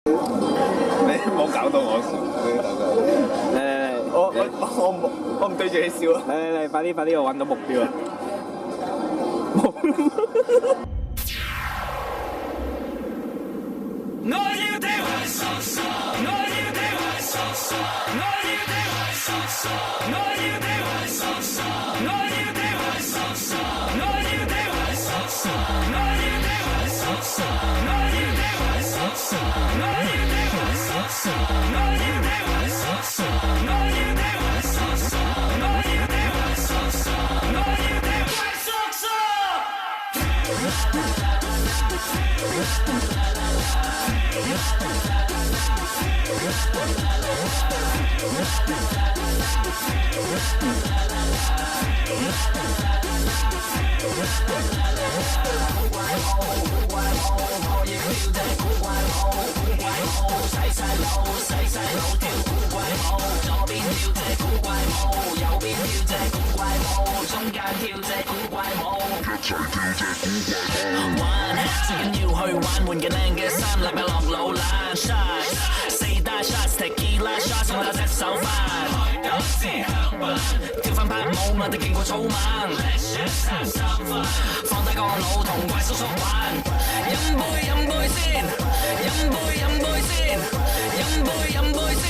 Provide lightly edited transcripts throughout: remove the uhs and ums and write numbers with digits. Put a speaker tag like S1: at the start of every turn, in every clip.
S1: 你唔好搞到我笑，我唔對住你笑啊！
S2: 嚟，快啲，我揾到目標啦！
S3: 最緊要去玩，換件靚嘅衫，禮拜落老懶 shots， 4大 shots，tequila shots， 送我隻手飯，跳翻拍舞，我哋勁過草蜢，放低個腦同怪叔叔玩，飲杯先，飲杯先，飲杯先，飲杯先，飲杯先，飲杯先。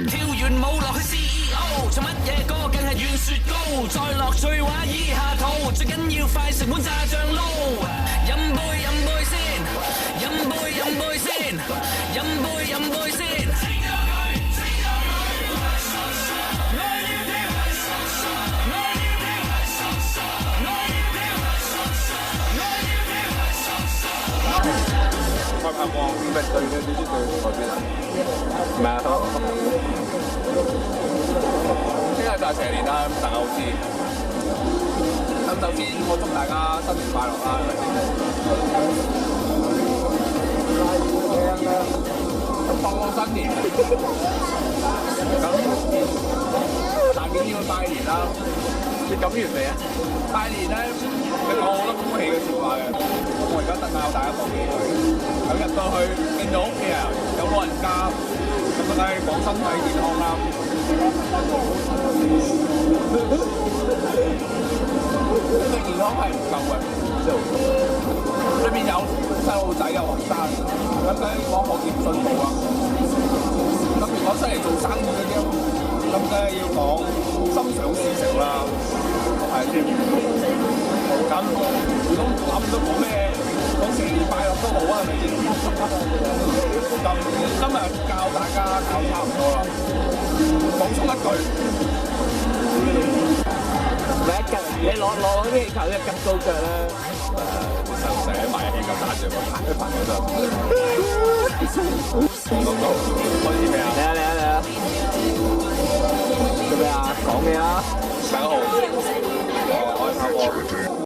S3: 跳完舞落去 CEO， 做乜嘢歌梗係軟雪糕，再落翠華以下肚，最緊要快食碗炸醬撈，飲杯先，飲杯先，飲杯先。
S1: 開拍波唔係對嘅，呢啲對外邊啊？唔係啊，聽日就係蛇年啦，咁大家好知。咁首先我祝大家新年快樂啦，係咪先？咁放過新年，咁下年要拜年啦。你講完未啊？拜年咧，你講好多恭喜嘅説話嘅。我而家特教大家講幾句。咁入到去見到屋企人有老人家，咁梗係講身體健康啦。呢個健康係唔夠嘅，裏面有細路仔有學生，咁梗係講學業進步啊。咁如果出嚟做生意嗰啲，咁梗係要講心想事成啦。係先，咁如果諗到講咩，講蛇年快樂都好啊，係咪先？咁今日教大家教差唔多啦，補充一句，
S2: 你一吉，你攞啲氣球一吉高腳啦，
S1: 細路仔買氣球打住個彈一彈嗰陣，開始未啊？
S2: 嚟啊！做咩啊？講咩啊？
S1: 大家好，我係拍波。